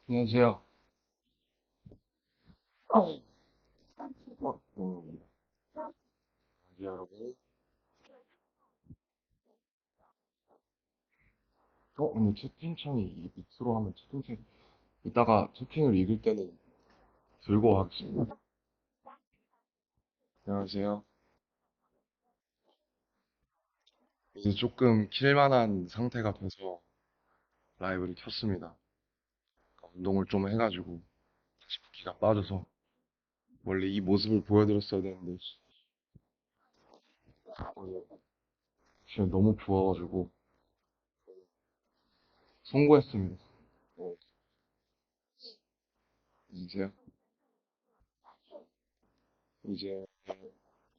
안녕하세요. 안녕하세요, 여러분. 오늘 채팅창이 밑으로 하면 채팅창, 이따가 채팅을 읽을 때는 들고 하겠습니다. 안녕하세요. 이제 조금 킬만한 상태가 돼서 라이브를 켰습니다. 운동을 좀 해가지고 다시 붓기가 빠져서 원래 이 모습을 보여드렸어야 되는데 오늘 지금 너무 부어가지고 송구했습니다. 어, 이제 이제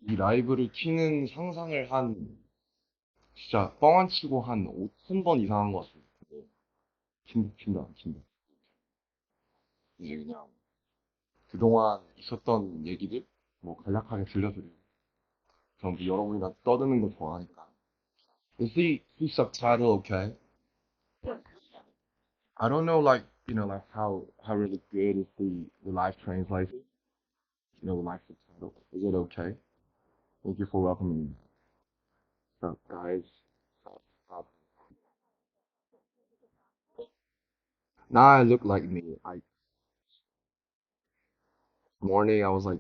이 라이브를 키는 상상을 한 진짜 뻥 안 치고 한 5천 번 이상 한 것 같아요. 킨다, 킨다. 이제 그냥 그동안 있었던 얘기들 뭐 간략하게 들려드리고 전부 여러분이랑 떠드는 거 좋아하니까. Is the subtitle okay? I don't know, like like how really good is the live translation? The live subtitle. Is it okay? Thank you for welcoming me. What's up, guys? Uh, Now I look like me. Morning I was like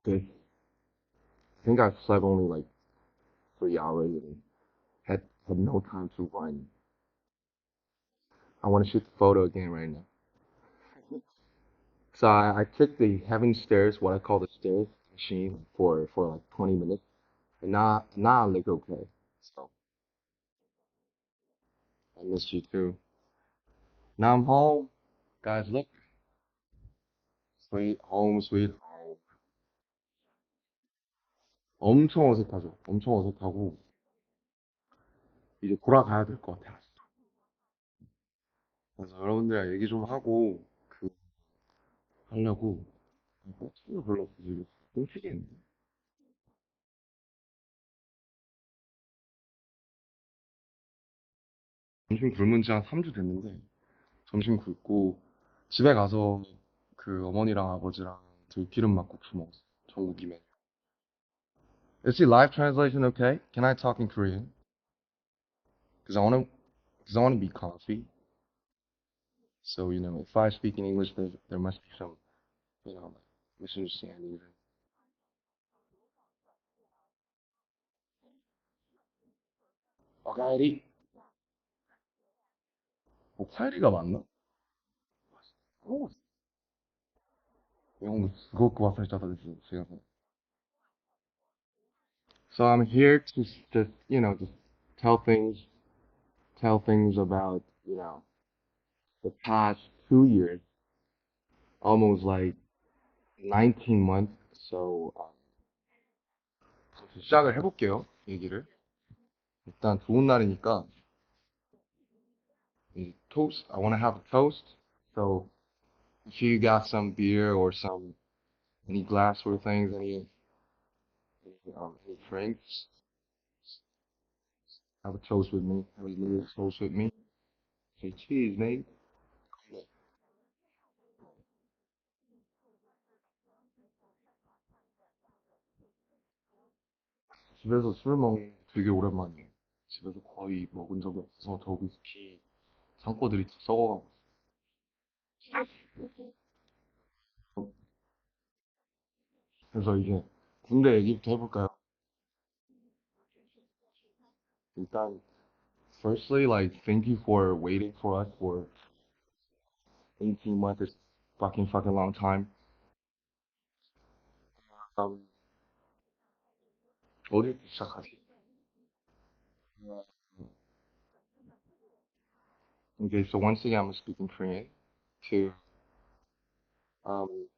this. I think I slept only like 3 hours and had no time to run. I want to shoot the photo again right now. So I took the heaven stairs, what I call the stairs machine, for like 20 minutes, and now I look okay. So I missed you too. Now I'm home, guys. Look, sweet home, sweet home. 엄청 어색하죠. 엄청 어색하고 이제 돌아가야 될 것 같아요. 그래서 여러분들이랑 얘기 좀 하고 하려고 친구 별로 없어지고 끔찍했는데. 점심 굶은 지 한 3주 됐는데 점심 굶고 집에 가서 그 어머니랑 아버지랑 들기름 막국수 먹었어. 전국이 메뉴. Is the live translation okay? Can I talk in Korean? Because I wanna be comfy. So if I speak in English, there must be some like misunderstandings. 어가리, 카이리가 맞나? 어, 영어 그거 왔을 때 제가. So I'm here to just just tell things, tell things about the past 2 years, almost like 19 months. So 시작을 해볼게요, 얘기를. 일단 좋은 날이니까 이 toast. I want to have a toast. So if you got some beer or some any glassware things, any Any drinks, have a toast with me, have a little toast with me. Say cheese, mate. 집에서 술 먹는 게 되게 오랜만이에요. 집에서 거의 먹은 적이 없어서 저 위스키 창고들이 다 썩어가고 있어요. 그래서 이제 군대 얘기부터 해볼까요? 일단 firstly, like thank you for waiting for us for 18 months. It's fucking long time. Um, 어디부터 시작하지? Okay, so once again, I'm speaking Korean to um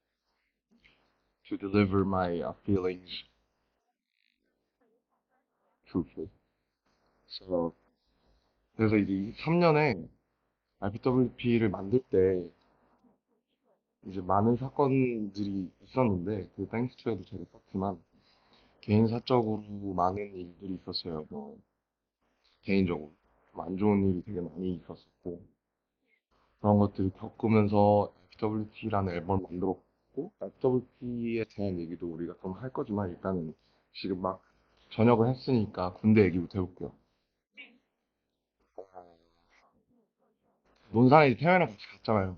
to deliver my feelings truthfully. So 그래서 이제 23년에 RPWP를 만들 때 이제 많은 사건들이 있었는데 그 땡스투에도 제가 썼지만 개인 사적으로 많은 일들이 있었어요. 뭐 개인적으로 좀 안 좋은 일이 되게 많이 있었었고 그런 것들을 겪으면서 FWP라는 앨범을 만들었고 FWP에 대한 얘기도 우리가 좀 할 거지만 일단은 지금 막 전역을 했으니까 군대 얘기부터 해볼게요. 논산에 태어나 같이 갔잖아요.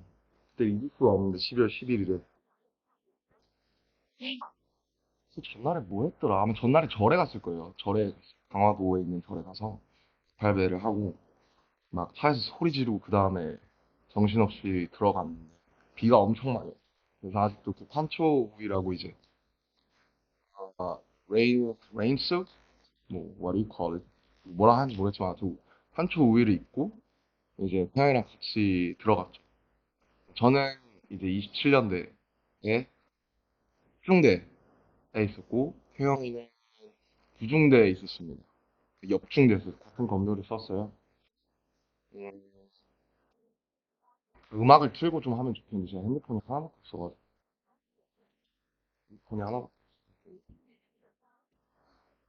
그때 잊을 수가 없는데 12월 11일에 그 전날에 뭐 했더라? 아마 전날에 절에 갔을 거예요. 절에 강화도에 있는 절에 가서 발배를 하고 막 차에서 소리 지르고 그 다음에 정신없이 들어갔는데 비가 엄청 많이 왔어요. 그래서 아직도 그 판초우이라고 이제 rain suit 뭐 what do you call it 뭐라 하는지 모르겠지만 저 판초 우위를 입고 이제 태양이랑 같이 들어갔죠. 저는 이제 27년대에 중대에 있었고 태영이는 구중대에 있었습니다. 옆중대에서 같은 건물을 썼어요. 음, 음악을 틀고 좀 하면 좋겠는데 제가 핸드폰이 하나밖에 없어가지고 핸드폰이 하나밖에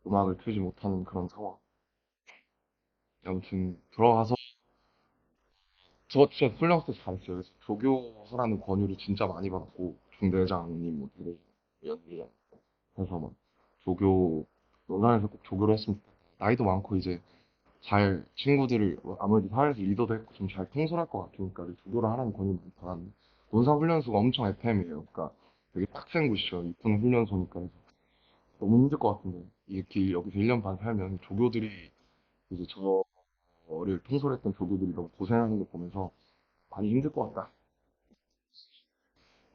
음악을 틀지 못하는 그런 상황. 아무튼 들어가서 저 진짜 훈련 때 잘했어요. 그래서 조교하라는 권유를 진짜 많이 받았고 중대장님 뭐 되게 연기가 해서 막 조교 논산에서 꼭 조교를 했으면 좋겠다. 나이도 많고 이제 잘 친구들을 뭐 아무래도 사회에서 리더도 했고 좀 잘 통솔할 것 같으니까 조교를 하라는 권유를 많이 받았는데 논산 훈련소가 엄청 FM이에요. 그러니까 되게 빡센 곳이죠. 이쁜 훈련소니까 그래서 너무 힘들 것 같은데 이게 여기서 1년 반 살면 조교들이 이제 저를 통솔했던 조교들이 너무 고생하는 거 보면서 많이 힘들 것 같다.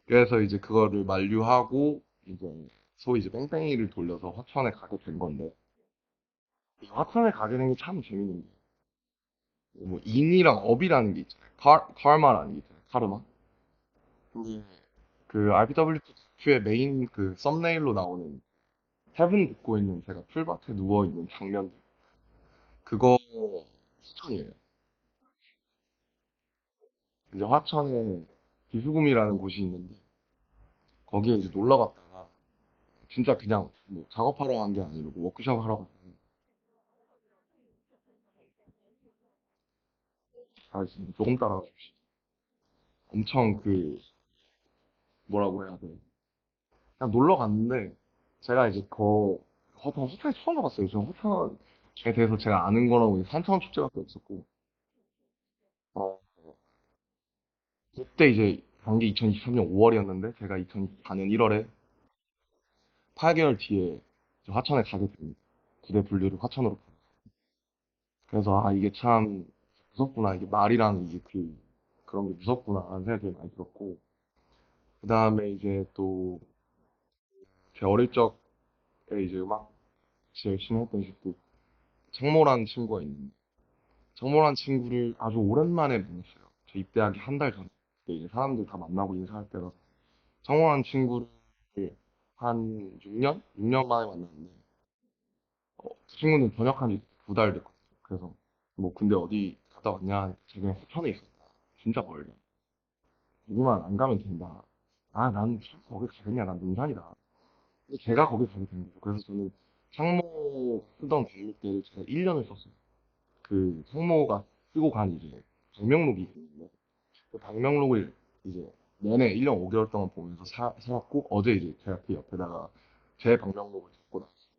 그래서 이제 그거를 만류하고 이제 소위 이제 뺑뺑이를 돌려서 화천에 가게 된 건데 이 화천에 가게 된 게 참 재밌는 게 뭐 인이랑 업이라는 게 있잖아요. 카르마라는 게 있잖아요. 카르마. 근데 그 RPWQ의 메인 그 썸네일로 나오는 헤븐 듣고 있는 제가 풀밭에 누워 있는 장면 그거 화천이에요. 이제 화천에 비수금이라는 곳이 있는데 거기에 이제 놀러 갔다가 진짜 그냥 뭐 작업하러 간 게 아니고 워크숍 하러 갔는데 아 진짜 조금 따라가 주시 엄청 그 뭐라고 해야 돼 그냥 놀러 갔는데 제가 이제 호탕에 처음 가봤어요. 저는 호탕에 대해서 제가 아는 거라고 이제 산천 축제밖에 없었고 어, 그때 이제 간 게 2023년 5월이었는데 제가 2024년 1월에 8개월 뒤에 이제 화천에 가게 됩니다. 부대 분류를 화천으로. 그래서 아 이게 참 무섭구나. 이게 말이랑 이게 그런 게 무섭구나 라는 생각이 많이 들었고 그 다음에 이제 또 제 어릴 적에 이제 음악 열심히 했던 이제 또 청모라는 친구가 있는데 정모란 친구를 아주 오랜만에 만났어요. 저 입대하기 한 달 전에. 그때 이제 사람들 다 만나고 인사할 때라. 정모란 친구를 한 6년? 6년 만에 만났는데, 그 친구는 전역한 지 2달 됐거든요. 그래서, 뭐, 근데 어디 갔다 왔냐? 자기는 부천에 있었다. 진짜 멀다. 누구만 안 가면 된다. 아, 난 거기 가겠냐? 난 논산이다. 근데 제가 거기 가게 된 거죠. 그래서 저는 상모 쓰던 관물대를 제가 1년을 썼어요. 그 상모가 쓰고 간 이제 방명록이 있거든요. 그 방명록을 이제 내내 1년 5개월 동안 보면서 살았고 어제 이제 제가 그 옆에다가 제 방명록을 적고 나왔어요.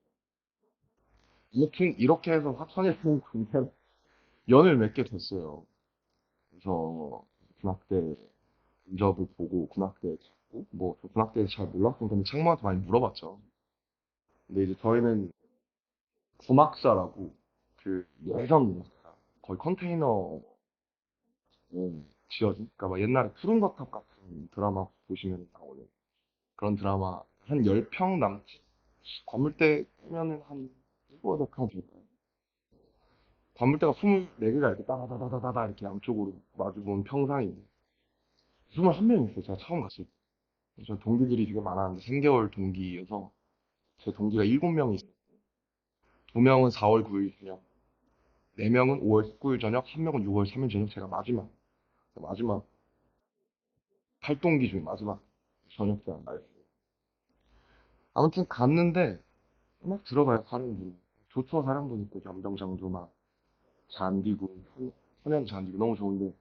아무튼 이렇게 해서 화천이라는 군대를 연을 맺게 됐어요. 그래서 군악대 인접을 보고 군악대 잡고 뭐저 군악대 잘 몰랐으니까 근데 창모한테 많이 물어봤죠. 근데 이제 저희는 구막사라고 그 예전 거의 컨테이너 지어진 그러니까 막 옛날에 푸른 거탑 같은 드라마 보시면 나오는 그런 드라마 한 10평 남짓 관물대 면은 한 15평 될까요? 관물대가 24개가 이렇게 따다다다다다 이렇게 양쪽으로 마주보는 평상인데 21명 있어요. 제가 처음 갔을 때. 저 동기들이 되게 많았는데 3개월 동기여서 제 동기가 7명이 있어요. 2명은 4월 9일 저녁, 4명은 5월 19일 저녁, 1명은 6월 3일 저녁. 제가 마지막 8동기 중에 마지막 저녁 때 날. 아무튼 갔는데 막 들어가요 사람들이. 좋죠 사람도 있고 염정장도 막 잔디고 천연 잔디고 너무 좋은데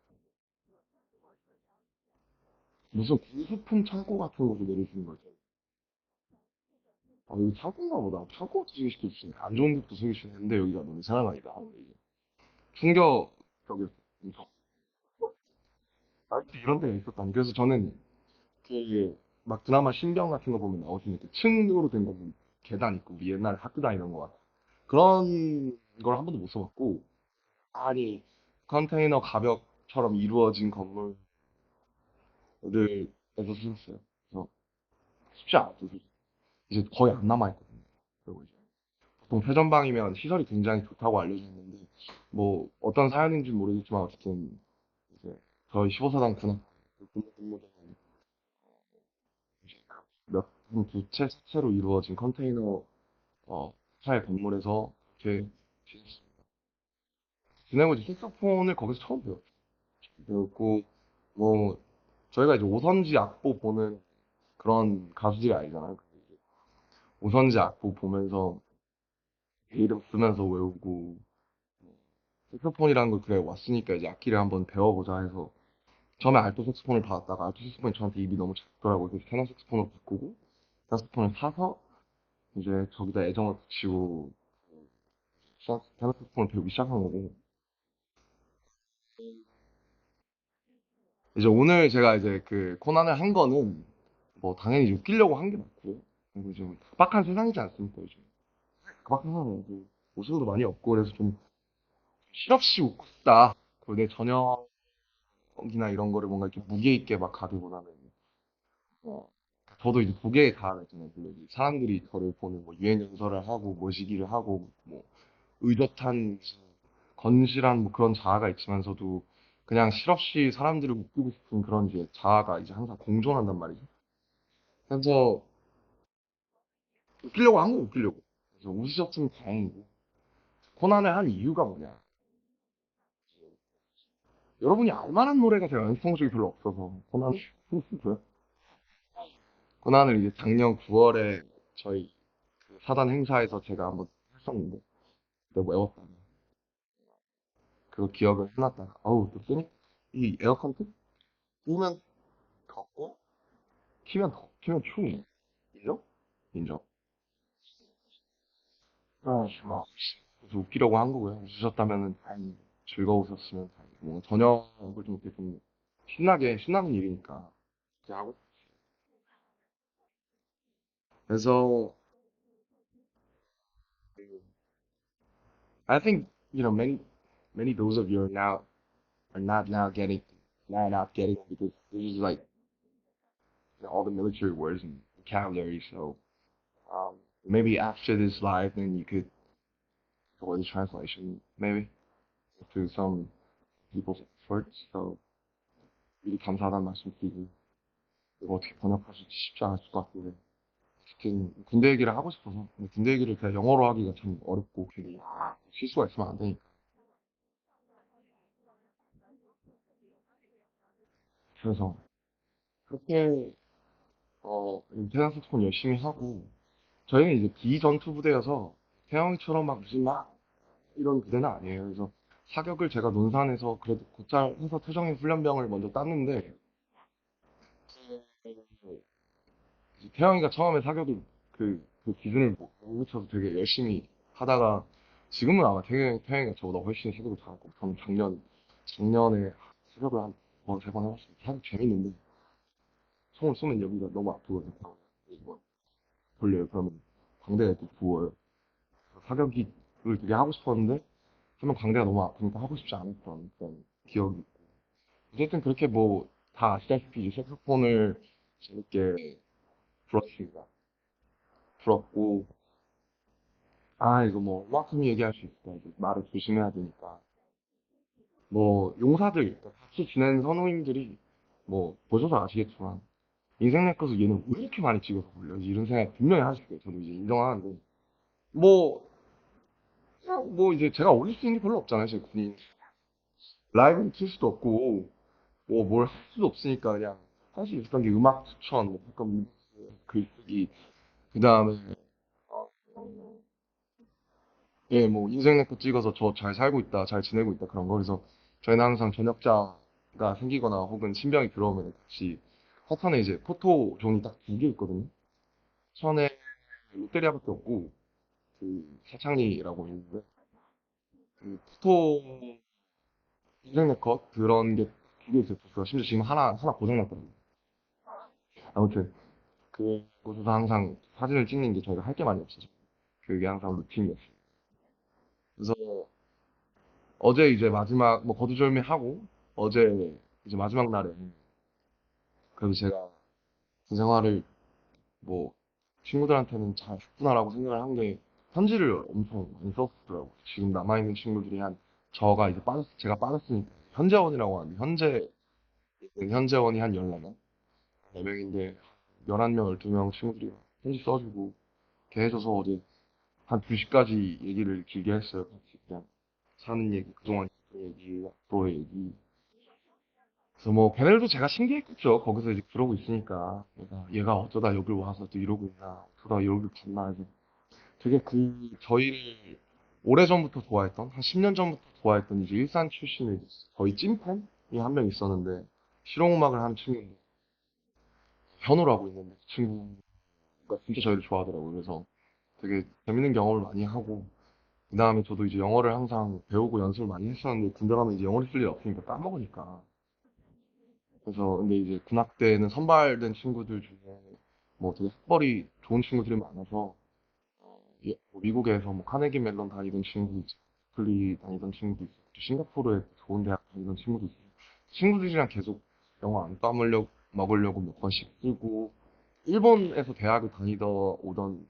무슨 구수품 창고 같은 곳에 내려주는 거죠. 아 여기 창고인가 보다. 창고부터 소개시켜주시네. 안 좋은 데부터 소개시켜주는데 여기가 너네 사람 아니다. 충격적이었어. 엄청. 아직도 이런 데가 있었다니. 그래서 저는 그 막 드라마 신병 같은 거 보면 나오시는 그 층으로 된 건물 계단 있고 우리 옛날에 학교 다니던 거 같아. 그런 걸 한 번도 못 써봤고 아니 컨테이너 가벽처럼 이루어진 건물들에서 쓰셨어요. 그래서 쉽지 않았죠. 이제 거의 안 남아있거든요. 그리고 이제 보통 패전방이면 시설이 굉장히 좋다고 알려져 있는데 뭐 어떤 사연인지 모르겠지만 어쨌든 이제 저희 15사단 군무대는 두 채, 세 채로 이루어진 컨테이너 스타일 건물에서 이렇게 지냈습니다. 지내고 이제 색소폰을 거기서 처음 배웠죠. 배웠고 뭐 저희가 이제 오선지 악보 보는 그런 가수들이 아니잖아요. 오선지 악보 보면서 이름 쓰면서 외우고 색소폰이라는 걸 그래 왔으니까 이제 악기를 한번 배워보자 해서 처음에 알토 색소폰을 받았다가 알토 색소폰이 저한테 입이 너무 작더라고요. 그래서 테너 색소폰으로 바꾸고 테너 색소폰을 사서 이제 저기다 애정을 붙이고 테너 색소폰을 배우기 시작한 거고 이제 오늘 제가 이제 그 코난을 한 거는 뭐 당연히 웃기려고 한 게 맞고요. 그리고 좀 각박한 세상이지 않습니까 요즘. 각박한 세상은 그 웃음도 많이 없고 그래서 좀 실없이 웃고 싶다. 그리고 내 저녁이나 이런 거를 뭔가 이렇게 무게 있게 막 가기보다는 어, 저도 이제 두 개의 자아가 있잖아요. 물론 이제 사람들이 저를 보는 뭐 유행 연설을 하고 뭐 시기를 하고 뭐 의젓한 무슨 건실한 뭐 그런 자아가 있지만서도 그냥 실없이 사람들을 웃기고 싶은 그런 이제 자아가 이제 항상 공존한단 말이죠. 그래서 웃기려고 한 거 웃기려고. 그래서 웃으셨으면 다행이고. 코난을 한 이유가 뭐냐. 여러분이 알만한 노래가 제가 연습성 중에 별로 없어서 코난을 코난을 이제 작년 9월에 저희 그 사단 행사에서 제가 한번 했었는데 그때 외웠다. 그거 기억을 해놨다가 어우 또 쓰니? 이 에어컨 끄면 덥고 키면 추워. 인정? 인정. 막 그래서 웃기려고 한 거고요. 웃으셨다면은 다행히 즐거우셨으면 다행이고 뭐 저녁을 좀 이렇게 좀 신나는 일이니까 이렇게 하고 그래서 I think many those of you are not getting it because this is like all the military words and vocabulary. So um, maybe after this live, then you could go the translation maybe to some people's efforts. So 미리 감사하다는 말씀 드리고 이거 어떻게 번역하실지 쉽지 않을 것 같은데 특히 군대 얘기를 하고 싶어서 근데 군대 얘기를 그냥 영어로 하기가 참 어렵고 괜히 실수가 있으면 안 되니까 그래서 그렇게 테란 스폰 열심히 하고 저희는 이제 비전투 부대여서 태영이처럼 막 무슨 막 이런 그대는 아니에요. 그래서 사격을 제가 논산에서 그래도 곧잘 해서 태정의 훈련병을 먼저 땄는데 태영이가 처음에 사격을 그 기준을 못 쳐서 되게 열심히 하다가 지금은 아마 태영이가 저보다 훨씬 사격을 잘하고 저는 작년에 사격을 한 번, 세 번 해봤습니다. 사격 재밌는데 총을 쏘면 여기가 너무 아프거든요. 뭐 돌려요. 그러면 광대가 또 부어요. 사격을 되게 하고 싶었는데 하면 광대가 너무 아프니까 하고 싶지 않았던 그런 기억이. 어쨌든 그렇게 뭐 다 아시다시피 이제 색소폰을 재밌게 불었습니다. 불었고 아 이거 뭐 음악성 얘기할 수 있다. 이제 말을 조심해야 되니까 뭐 용사들 그러니까 같이 지낸 선우님들이 뭐 보셔서 아시겠지만 인생 내 것을 얘는 왜 이렇게 많이 찍어서 올려지 이런 생각 분명히 하실 거예요. 저도 이제 인정하는데 뭐 그냥 뭐 이제 제가 올릴 수 있는 게 별로 없잖아요. 제 군인 라이브를 틀 수도 없고 뭐 뭘 할 수도 없으니까 그냥 할 수 있었던 게 음악 추천, 뭐 가끔 글쓰기, 그 다음에 예, 뭐 인생 내거 찍어서 저 잘 살고 있다, 잘 지내고 있다 그런 거. 그래서 저희는 항상 전역자가 생기거나 혹은 신병이 들어오면 같이 허탄에 이제 포토존이 딱 두 개 있거든요. 천에 롯데리아밖에 없고 그 사창리라고 있는데 그 포토 인생 내컷 그런 게 두 개 있었어요. 심지어 지금 하나 고장났거든요. 아무튼 그곳에서 항상 사진을 찍는 게 저희가 할 게 많이 없어서 그게 항상 루틴이었어요. 그래서 어제 이제 마지막 뭐 거두절미하고 어제 이제 마지막 날에 그래도 제가 그 생활을 뭐 친구들한테는 잘 했구나라고 생각을 한 게 편지를 엄청 많이 썼더라고요. 지금 남아있는 친구들이 한 저가 이제 제가 빠졌으니까 현재원이라고 하는데 현재원이 한 14명? 4명인데 11명, 12명 친구들이 편지 써주고 이렇게 해줘서 어제 한 2시까지 얘기를 길게 했어요. 같이 그냥 사는 얘기, 그동안 했던 얘기, 앞으로의 얘기. 그래서 뭐 걔네들도 제가 신기했겠죠. 거기서 이제 그러고 있으니까 얘가 어쩌다 여길 와서 또 이러고 있나, 어쩌다 여길 갔나 해서 되게 저희를 오래전부터 좋아했던 한 10년 전부터 좋아했던 이제 일산 출신의 거의 찐팬이 한 명 있었는데 실용음악을 하는 친구인데 현우라고 있는데 그 친구가 진짜 저희를 좋아하더라고요. 그래서 되게 재밌는 경험을 많이 하고 그 다음에 저도 이제 영어를 항상 배우고 연습을 많이 했었는데 군대 가면 이제 영어를 쓸 일 없으니까 까먹으니까 그래서 근데 이제 군악 때는 선발된 친구들 중에 뭐 되게 학벌이 좋은 친구들이 많아서 뭐 미국에서 뭐 카네기 멜론 다니던 친구도 있고 berkeley 다니던 친구도 있고 또 싱가포르에 좋은 대학 다니던 친구도 있고 친구들이랑 계속 영어 안 까먹으려고 먹으려고 몇 번씩 쓰고 일본에서 대학을 다니다 오던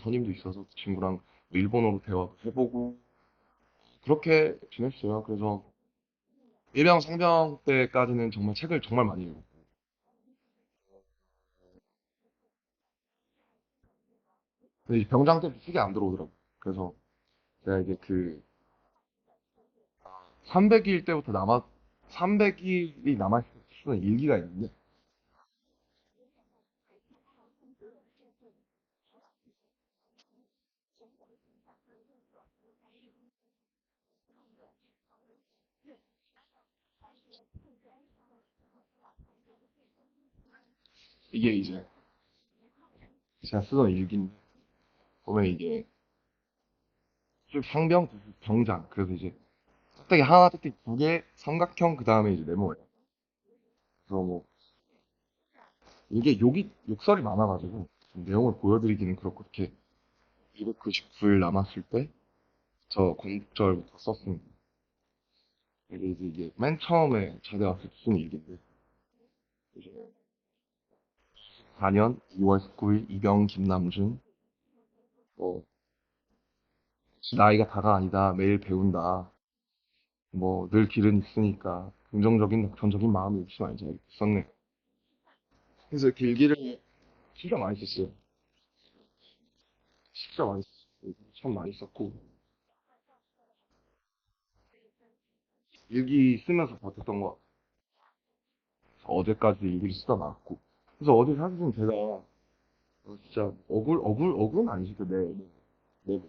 선임도 있어서 그 친구랑 뭐 일본어로 대화도 해보고 그렇게 지냈어요. 그래서 일병 상병 때까지는 정말 책을 정말 많이 읽었고 근데 이제 병장 때부터 책이 안 들어오더라고. 그래서 내가 이제 300일 때부터 300일이 남아 쓰는 일기가 있는데 이게 이제 제가 쓰던 일기인데 보면 이게 쭉 상병, 병장 그래서 이제 짝대기 하나, 짝대기 두 개, 삼각형 그 다음에 이제 네모예요. 그래서 뭐 이게 욕설이 많아가지고 좀 내용을 보여드리기는 그렇고 이렇게 299일 남았을 때 저 광복절부터 썼습니다. 이게 맨 처음에 자대 왔을 때 쓴 일기인데 이제 4년 2월 19일 이병 김남준 뭐 나이가 다가 아니다 매일 배운다 뭐 늘 길은 있으니까 긍정적인 낙천적인 마음을 잃지 말자 이렇게 썼네. 그래서 길기를 진짜 많이 썼어요. 진짜 많이 썼어요. 참 많이 썼고 일기 쓰면서 버텼던 것 같아요. 어제까지 일기를 쓰다 나왔고 그래서 어제 사실은 제가 진짜 억울은 아니시죠. 네. 네.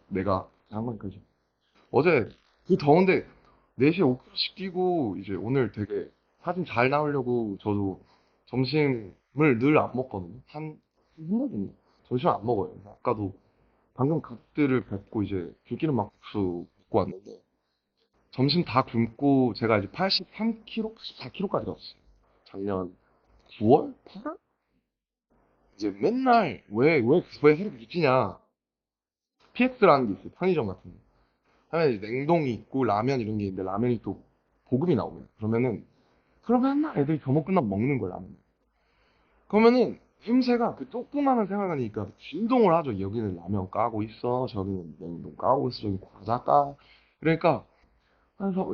내가 한 거니까 이제. 어제 그 더운데 4시에 5km씩 뛰고 이제 오늘 되게 사진 잘 나오려고 저도 점심을 늘 안 먹거든요. 한 번이네. 점심 안 먹어요. 아까도 방금 가족들을 뵙고 이제 들기름 막국수 먹고 왔는데 점심 다 굶고 제가 이제 83kg, 84kg까지 갔어요. 작년 9월? 8월? 이제 맨날 왜 살이 못 찌냐. PX라는 게 있어요. 편의점 같은 데. 하면 이제 냉동이 있고 라면 이런 게 있는데 라면이 또 보급이 나오면 그러면 맨날 애들이 점호 끝나면 먹는 거야 라면. 그러면은 틈새가 그 조그마한 생활하니까 진동을 하죠. 여기는 라면 까고 있어, 저기는 냉동 까고 있어, 저기 과자 까. 그러니까 그래서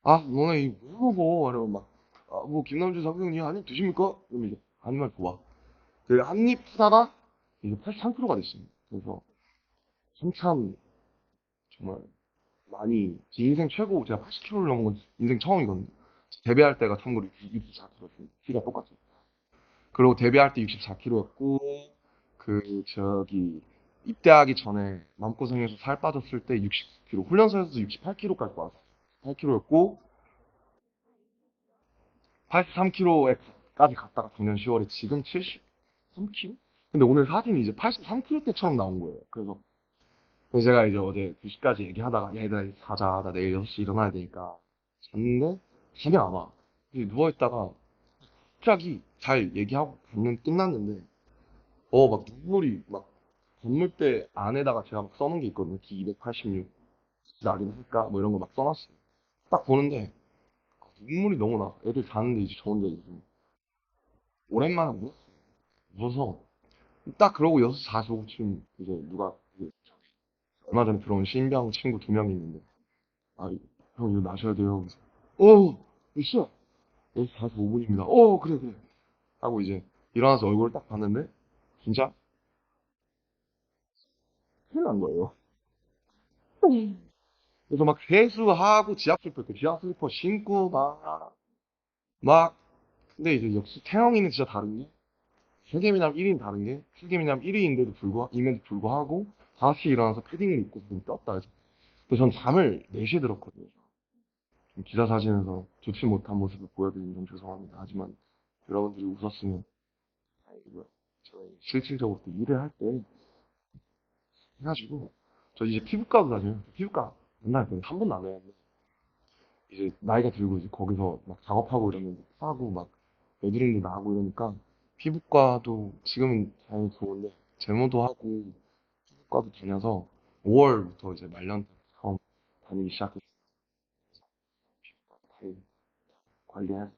너네 이거 뭐 먹어? 이러면 막 뭐 김남주 사부장님 한입 드십니까? 그러면 이제 한입만 줘봐. 그 한입 하다가 이제 83kg가 됐습니다. 그래서 한참 정말 많이 제 인생 최고 제가 80kg를 넘은 건 인생 처음이거든요. 데뷔할 때가 참고로 64kg였습니다. 키가 똑같아요. 그리고 데뷔할 때 64kg였고 그 저기 입대하기 전에 마음고생해서 살 빠졌을 때 69kg, 훈련소에서도 68kg까지 왔어요. 8kg였고 83kg까지 갔다가 작년 10월에 지금 73kg? 근데 오늘 사진이 이제 83kg 때처럼 나온 거예요. 그래서 제가 이제 어제 2시까지 얘기하다가 야 얘들아 이제 자자 나 내일 6시 일어나야 되니까 잤는데 잠이 안 와. 이제 누워있다가 갑자기 잘 얘기하고 끝났는데 막 눈물이 막 건물대 안에다가 제가 막 써놓은 게 있거든요. 기 286 날인 할까 뭐 이런 거 막 써놨어요. 딱 보는데 눈물이 너무 나. 애들 자는데 이제 저 혼자 이제 오랜만에 울었어요. 울어서 딱 그러고 6시 45분쯤 이제 누가 이제 얼마 전에 들어온 신병 친구 2명이 있는데 형 이거 나셔야 돼요. 그래서 몇 시야? 6시 45분입니다. 그래 그래 하고 이제 일어나서 얼굴을 딱 봤는데 진짜 큰일 난 거예요. 그래서 막 세수하고 지압 슬리퍼 신고 막 근데 이제 역시 태영이는 진짜 다른 게 세계미남 1인 다른 게 세계미남 1위인데도 임에도 불구하고 다시 일어나서 패딩을 입고 좀 떴다 해서 근데 전 잠을 4시에 들었거든요. 좀 기사 사진에서 좋지 못한 모습을 보여드리면 좀 죄송합니다. 하지만 여러분들이 웃었으면 다행이고요. 저희 실질적으로 또 일을 할 때 해가지고 저 이제 피부과도 다녀요. 피부과 맨날 한 번도 안 가는데 이제 나이가 들고 이제 거기서 막 작업하고 이러면 하고 막 애드림도 나고 이러니까 피부과도 지금은 당연히 좋은데 제모도 하고 피부과도 다녀서 5월부터 이제 말년 처음 다니기 시작해서 다행히 관리해서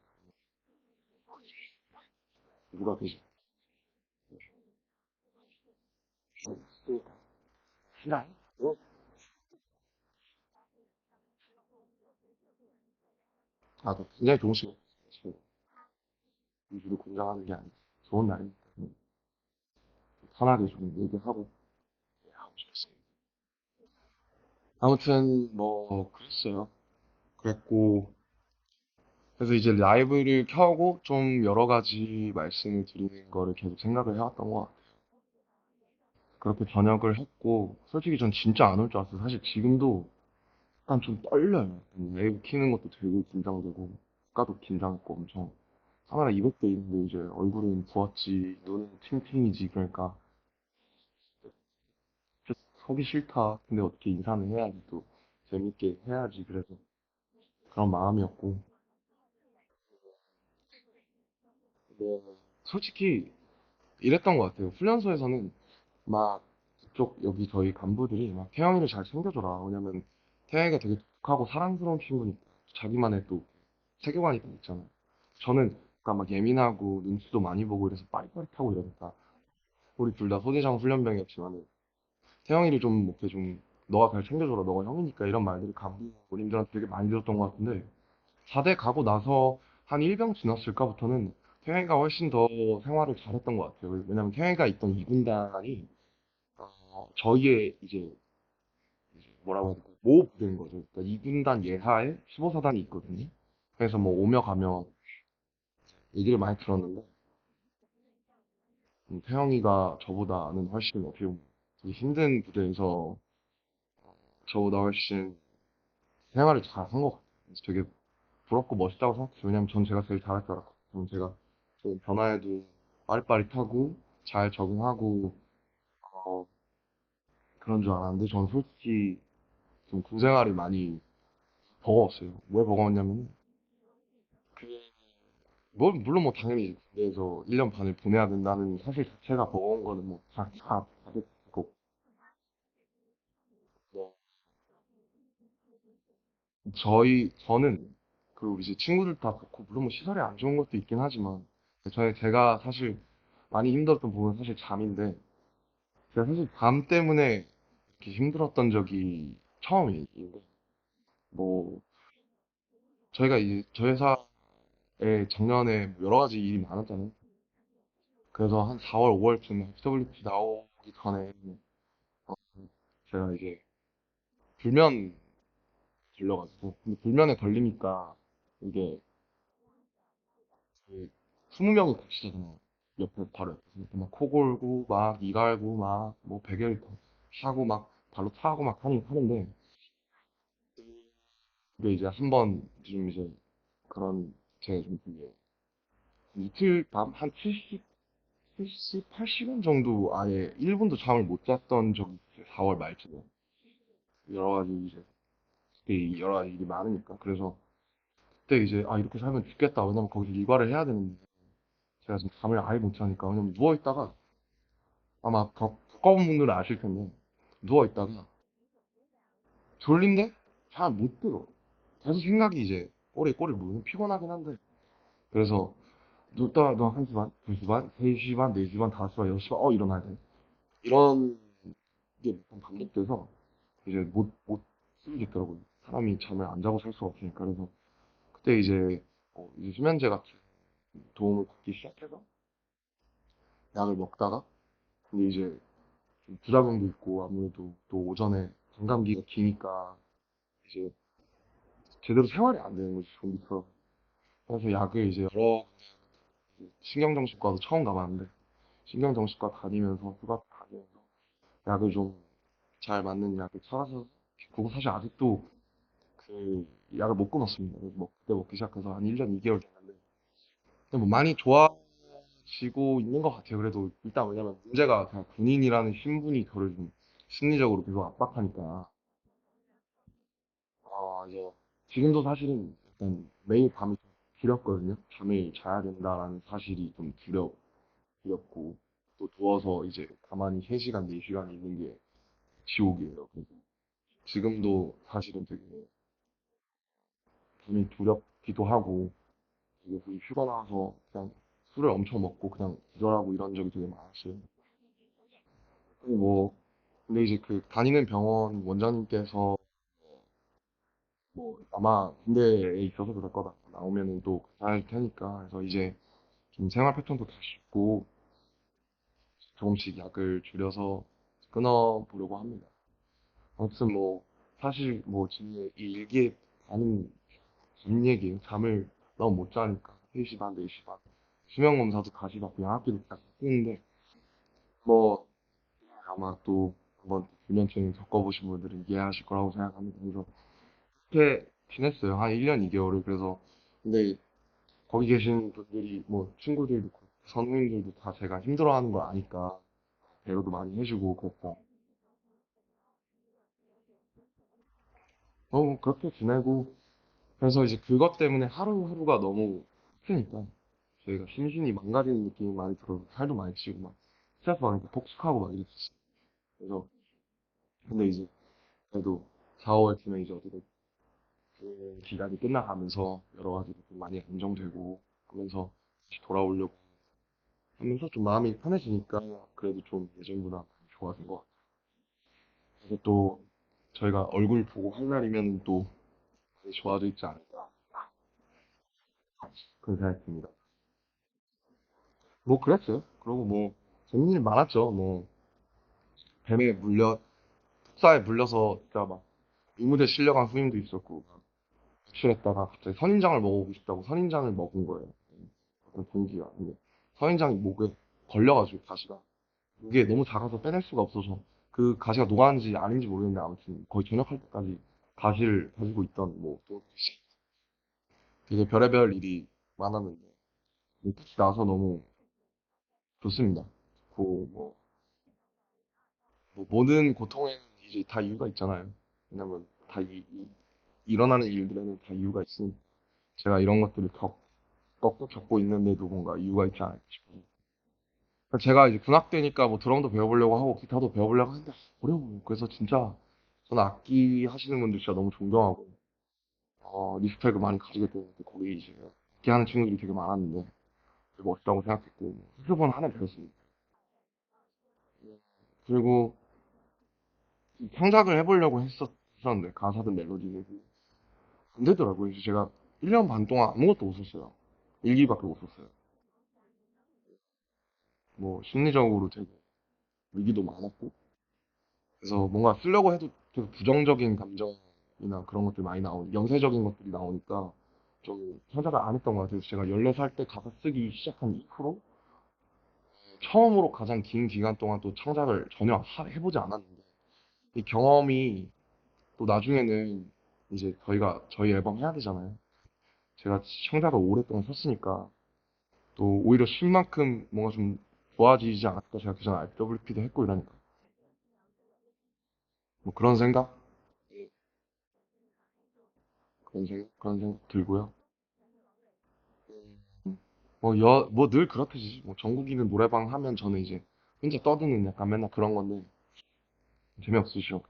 누가 계시 싫어해? 어? 또 굉장히 좋은 시간 지금 위주로 공장하는 게 아니라 좋은 날이니까 편하게 좀 얘기하고 하고 싶었습니다. 아무튼 뭐 그랬어요. 그랬고 그래서 이제 라이브를 켜고 좀 여러 가지 말씀을 드리는 거를 계속 생각을 해왔던 것 같아요. 그렇게 번역을 했고, 솔직히 전 진짜 안 올 줄 알았어요. 사실 지금도 약간 좀 떨려요. 라이브 키는 것도 되게 긴장되고, 아까도 긴장했고 엄청. 카메라 200대 있는데 이제 얼굴은 부었지, 눈은 팅팅이지. 그러니까 진짜 서기 싫다. 근데 어떻게 인사는 해야지 또 재밌게 해야지. 그래서 그런 마음이었고. 네, 솔직히 이랬던 것 같아요. 훈련소에서는 막 그쪽 여기 저희 간부들이 막 태영이를 잘 챙겨줘라. 왜냐면 태영이가 되게 독하고 사랑스러운 친구니까 자기만의 또 세계관이 또 있잖아요. 저는 그러니까 막 예민하고 눈치도 많이 보고 이래서 빠릿빠릿하고 이러니까 우리 둘 다 소대장 훈련병이었지만 태영이를 좀 이렇게 좀 너가 잘 챙겨줘라. 너가 형이니까 이런 말들이 간부님들한테 되게 많이 들었던 것 같은데 4대 가고 나서 한 1병 지났을까부터는 태영이가 훨씬 더 생활을 잘했던 것 같아요. 왜냐면 태영이가 있던 2군단이 저희의 이제 뭐라고 해야 될까 모 부대인 거죠. 그러니까 2군단 예하에 15사단이 있거든요. 그래서 뭐 오며 가며 얘기를 많이 들었는데 태영이가 저보다는 훨씬 어떻게 보면 이 힘든 부대에서 저보다 훨씬 생활을 잘 한 것 같아요. 그래서 되게 부럽고 멋있다고 생각해요. 왜냐면 전 제가 제일 잘할 줄 알았고, 전 제가 좀 변화에도 빠릿빠릿하고 잘 적응하고 어, 그런 줄 알았는데 전 솔직히 좀 군생활이 많이 버거웠어요. 왜 버거웠냐면 물론 뭐 당연히 군대에서 1년 반을 보내야 된다는 사실 자체가 버거운 거는 뭐 다들 있고 뭐 저는 그리고 이제 친구들 다 그렇고 물론 뭐 시설이 안 좋은 것도 있긴 하지만 제가 사실 많이 힘들었던 부분은 사실 잠인데 제가 사실 밤 때문에 이렇게 힘들었던 적이 처음이에요. 뭐 저희가 이제 저희 회사에 작년에 뭐 여러 가지 일이 많았잖아요. 그래서 한 4월, 5월쯤에 FWP 나오기 전에 제가 이제 불면 걸려가지고 근데 불면에 걸리니까 이게 그 20명이 같이잖아요. 옆에 바로 옆에서 이렇게 막 코 골고 막 이 갈고 막 뭐 베개를 하고 막 발로 차고 막 하는데 그게 이제 한 번 좀 이제 그런 제가 좀 이게 이틀 밤한 80년 정도 아예 1분도 잠을 못 잤던 적이 있어요. 4월 말쯤에 여러 가지 이제 그때 여러 가지 일이 많으니까 그래서 그때 이제 아 이렇게 살면 죽겠다. 왜냐면 거기서 일과를 해야 되는데 제가 지금 잠을 아예 못 자니까 왜냐면 누워 있다가 아마 가까운 분들은 아실 텐데 누워 있다가 졸린데 잘 못 들어. 계속 생각이 이제 꼬리를 물면 피곤하긴 한데 그래서 눕다가 너 1시 반, 2시 반, 3시 반, 4시 반, 5시 반, 6시 반 일어나야 돼. 이런 게 몇번 반복돼서 이제 못 쓰겠더라고요. 사람이 잠을 안 자고 살 수가 없으니까. 그래서 그때 이제 이제 수면제 같은 도움을 받기 시작해서 약을 먹다가 근데 이제 좀 부작용도 있고 아무래도 또 오전에 반감기가 기니까 이제 제대로 생활이 안 되는 거지 좀비처럼. 그래서 약을 이제 여러 신경정신과도 처음 가봤는데 신경정신과 다니면서 휴가 다니면서 약을 좀 잘 맞는 약을 찾아서 그거 사실 아직도 그 약을 못 끊었습니다. 그래서 그때 먹기 시작해서 한 1년 2개월 됐는데 근데 뭐 많이 좋아지고 있는 것 같아요. 그래도 일단 왜냐면 문제가 그냥 군인이라는 신분이 저를 좀 심리적으로 계속 압박하니까 이제 지금도 사실은 약간 매일 밤이 좀 두렵거든요. 잠을 자야 된다라는 사실이 좀 두렵고 또 누워서 이제 가만히 3시간, 4시간 있는 게 지옥이에요. 그래서 지금도 사실은 되게 밤이 두렵기도 하고 되게 휴가 나와서 그냥 술을 엄청 먹고 그냥 기절하고 이런 적이 되게 많았어요. 그리고 근데 이제 그 다니는 병원 원장님께서 아마 군대에 있어서 그럴 거다. 나오면은 또 잘 테니까. 그래서 이제 좀 생활 패턴도 다시 고 조금씩 약을 줄여서 끊어보려고 합니다. 아무튼 사실 제 일기에 아는 긴 얘기예요. 잠을 너무 못 자니까. 3시 반, 4시 반. 수면 검사도 다시 받고 양압기도 딱 쓰는데 뭐 아마 또 한번 불면증 겪어보신 분들은 이해하실 거라고 생각합니다. 그래서 그렇게 지냈어요. 한 1년 2개월을. 그래서 근데 거기 계신 분들이 친구들도 그렇고 선후임들도 다 제가 힘들어하는 걸 아니까 배려도 많이 해주고 그랬고 그렇게 지내고 그래서 이제 그것 때문에 하루하루가 너무 힘드니까 저희가 심신이 망가지는 느낌이 많이 들어서 살도 많이 찌고 막 스트레스 받으니까 폭식하고 막 이랬었어요. 그래서 근데 이제 그래도 4월쯤에 이제 어떻게 그 기간이 끝나가면서 여러 가지로 좀 많이 안정되고 하면서 다시 돌아오려고 하면서 좀 마음이 편해지니까 그래도 좀 예전보다 많이 좋아진 것 같아요. 그래서 또 저희가 얼굴 보고 할 날이면 또 많이 좋아져 있지 않을까 그런 생각이 듭니다. 그랬어요. 그리고 재밌는 일 많았죠. 뱀에 물려 흡사에 물려서 진짜 막 의무대 실려간 후임도 있었고 출했다가 갑자기 선인장을 먹어보고 싶다고 선인장을 먹은 거예요. 어떤 동기가. 근데 선인장이 목에 걸려가지고 가시가. 이게 너무 작아서 빼낼 수가 없어서 그 가시가 녹았는지 아닌지 모르겠는데 아무튼 거의 전역할 때까지 가시를 가지고 있던 또 되게 별의별 일이 많았는데 끝이 나서 너무 좋습니다. 그 모든 고통에는 이제 다 이유가 있잖아요. 왜냐면 다 일어나는 일들에는 다 이유가 있으니 제가 이런 것들을 겪고 겪고 있는데도 뭔가 이유가 있지 않을까 싶어요. 제가 이제 군악 되니까 뭐 드럼도 배워보려고 하고 기타도 배워보려고 하는데 어려워요. 그래서 진짜 저는 악기 하시는 분들 진짜 너무 존경하고 리스펙을 많이 가지게 되는데 거기 이제 악기 하는 친구들이 되게 많았는데 되게 멋있다고 생각했고 사xo폰 하나 배웠습니다. 그리고 창작을 해보려고 했었는데 가사든 멜로디든 안 되더라고요. 그래서 제가 1년 반 동안 아무것도 못 썼어요. 일기밖에 못 썼어요. 뭐 심리적으로 되게 위기도 많았고 그래서 뭔가 쓰려고 해도 되게 부정적인 감정이나 그런 것들이 많이 영세적인 것들이 나오니까 좀 창작을 안 했던 것 같아요. 그래서 제가 14살 때 가사 쓰기 시작한 이후로 처음으로 가장 긴 기간 동안 또 창작을 전혀 해보지 않았는데 이 경험이 또 나중에는 이제 저희 앨범 해야 되잖아요. 제가 창작을 오랫동안 썼으니까 또 오히려 쉰 만큼 뭔가 좀 좋아지지 않았을까 제가 그전 RWP도 했고 이러니까 뭐 그런 생각 들고요. 뭐 늘 그렇듯이 뭐 전국이는 노래방 하면 저는 이제 혼자 떠드는 약간 맨날 그런 건데 재미없으시죠?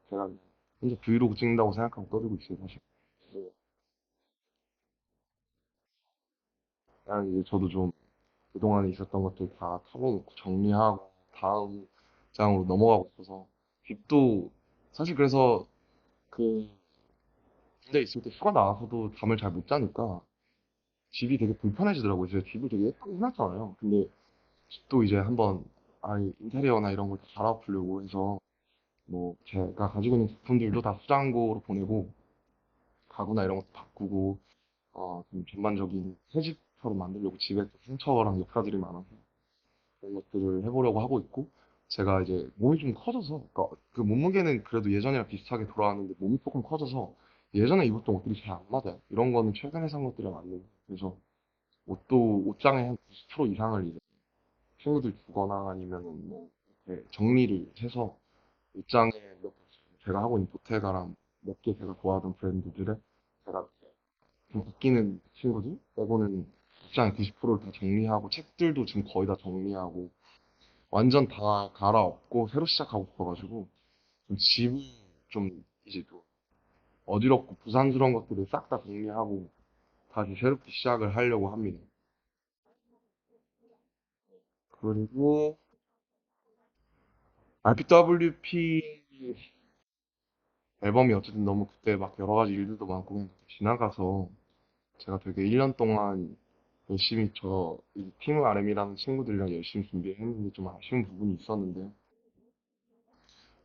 제가 혼자 브이로그 찍는다고 생각하고 떠들고 있어요 사실. 네. 그냥 이제 저도 좀 그동안에 있었던 것들 다 털어놓고 정리하고 다음 장으로 넘어가고 있어서 집도 사실 그래서 그 군대 있을 때 휴가 나와서도 잠을 잘 못 자니까 집이 되게 불편해지더라고요. 제가 집을 되게 예쁘게 해놨잖아요. 근데 집도 이제 한번 인테리어나 이런 걸 다 갈아엎으려고 해서 뭐 제가 가지고 있는 제품들도 다 수장고로 보내고 가구나 이런 것도 바꾸고 좀 전반적인 새집처럼 만들려고 집에 또 상처랑 역사들이 많아서 그런 것들을 해보려고 하고 있고 제가 이제 몸이 좀 커져서 그러니까 그 몸무게는 그래도 예전이랑 비슷하게 돌아왔는데 몸이 조금 커져서 예전에 입었던 옷들이 잘 안 맞아요. 이런 거는 최근에 산 것들이랑 안 맞는 그래서 옷장의 한 90% 이상을 이제 친구들 주거나 아니면은 뭐 이렇게 정리를 해서 옷장에 제가 하고 있는 보테가랑 몇 개 제가 좋아하던 브랜드들에 제가 좀 아끼는 친구들 빼고는 옷장 90%를 다 정리하고 책들도 지금 거의 다 정리하고 완전 다 갈아엎고 새로 시작하고 싶어가지고 좀 집을 좀 이제 또 어지럽고 부산스러운 것들을 싹 다 정리하고 다시 새롭게 시작을 하려고 합니다. 그리고 RPWP 앨범이 어쨌든 너무 그때 막 여러 가지 일들도 많고 그냥 지나가서 제가 되게 1년 동안 열심히 팀 RM이라는 친구들이랑 열심히 준비했는데 좀 아쉬운 부분이 있었는데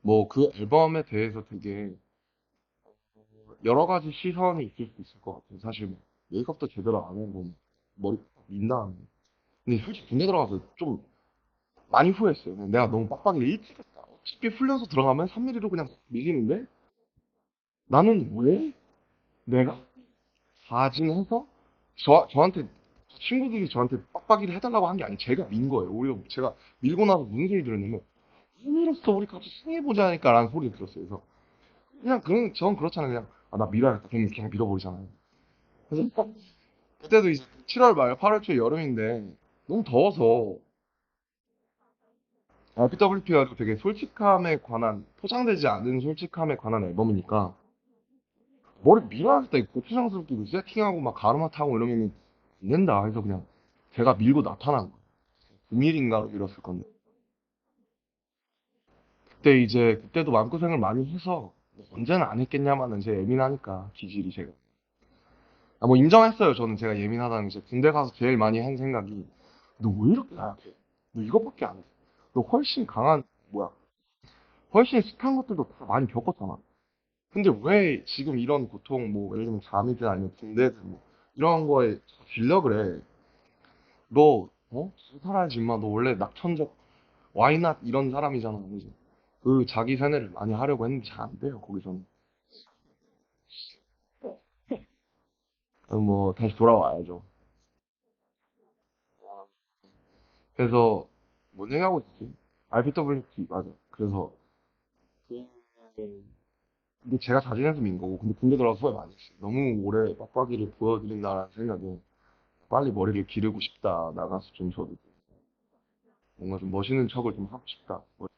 뭐 그 앨범에 대해서 되게 여러 가지 시선이 있을 수 있을 것 같아요. 사실 뭐 메이크업도 제대로 안 하고 머리 민 다음에 근데 솔직히 군대 들어가서 좀 많이 후회했어요. 그냥 내가 너무 빡빡이를 일찍 했다. 어차피 훈련소 들어가면 3mm로 그냥 밀리는데 나는 왜 내가 가진해서 저한테 친구들이 저한테 빡빡이를 해달라고 한 게 아니에요. 제가 민 거예요. 오히려 제가 밀고 나서 무슨 소리 들었냐면 힘으로써 우리 같이 승해보자니까라는 소리를 들었어요. 그래서 그냥 전 그렇잖아요. 그냥 나 밀어야겠다. 그냥 밀어버리잖아요. 그래서 그때도 이제 7월 말 8월 초 여름인데 너무 더워서 PWP가 되게 솔직함에 관한 포장되지 않은 솔직함에 관한 앨범이니까 머리 밀어야겠다. 이거 고추장스럽게 이거 세팅하고 막 가르마 타고 이러면 안 된다. 해서 그냥 제가 밀고 나타난 거예요. 9mm인가로 밀었을 건데. 그때도 마음고생을 많이 해서 언제는 안 했겠냐마는 제 예민하니까 기질이 제가. 뭐 인정했어요. 저는 제가 예민하다는 게 군대 가서 제일 많이 한 생각이 너 왜 이렇게 나약해? 너 이것밖에 안 해. 너 훨씬 강한 뭐야? 훨씬 습한 것들도 다 많이 겪었잖아. 근데 왜 지금 이런 고통 뭐 예를 들면 잠이든 아니면 군대든 뭐 이런 거에 질려 그래? 너 살아야지 임마. 너 원래 낙천적 와이낫 이런 사람이잖아. 그지? 그 자기 세뇌를 많이 하려고 했는데 잘 안 돼요, 거기서는. 뭐, 다시 돌아와야죠. 그래서, 뭔 얘기하고 있지? RPWP, 맞아. 그래서, 그- 근데 제가 자진해서 민 거고, 근데 군대 들어가서 후회 많이 했어요. 너무 오래 빡빡이를 보여드린다는 생각에, 빨리 머리를 기르고 싶다, 나가서 좀 저도. 뭔가 좀 멋있는 척을 좀 하고 싶다. 뭐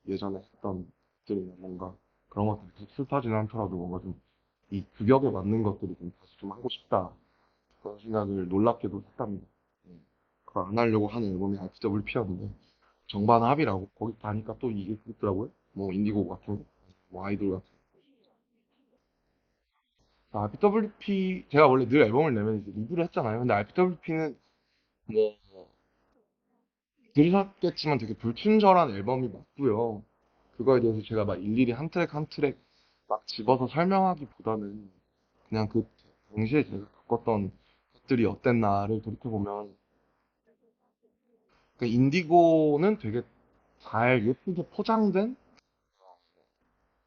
예전에 했던 것들이나 뭔가 그런 것들이 익숙하지는 않더라도 뭔가 좀 이 규격에 맞는 것들이 좀 다시 좀 하고 싶다. 그런 생각을 놀랍게도 했답니다. 네. 그걸 안 하려고 하는 앨범이 IPWP였는데 정반합이라고 거기 가니까 또 이게 그렇더라고요. 뭐 인디고 같은 거, 뭐 아이돌 같은 거. IPWP 제가 원래 늘 앨범을 내면 이제 리뷰를 했잖아요. 근데 IPWP는 뭐 들으셨겠지만 되게 불친절한 앨범이 맞고요. 그거에 대해서 제가 막 일일이 한 트랙 한 트랙 막 집어서 설명하기보다는 그냥 그 당시에 제가 겪었던 것들이 어땠나를 돌이켜보면 그 인디고는 되게 잘 예쁘게 포장된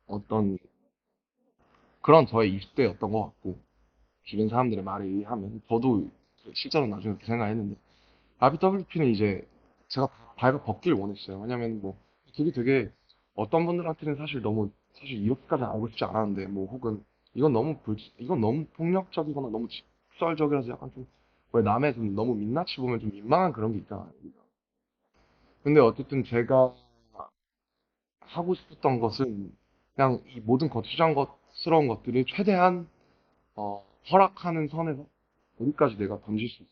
어떤 그런 저의 20대였던 것 같고 주변 사람들의 말에 의하면 저도 실제로 나중에 그렇게 생각했는데 RBWP는 이제 제가 발을 벗길 원했어요. 왜냐면 뭐 그게 되게 어떤 분들한테는 사실 너무 사실 이렇게까지 알고 싶지 않았는데 뭐 혹은 이건 너무 폭력적이거나 너무 직설적이라서 약간 좀 왜 남의 좀 너무 민낯이 보면 좀 민망한 그런 게 있잖아요. 근데 어쨌든 제가 하고 싶었던 것은 그냥 이 모든 거추장 것스러운 것들을 최대한 허락하는 선에서 어디까지 내가 던질 수 있어.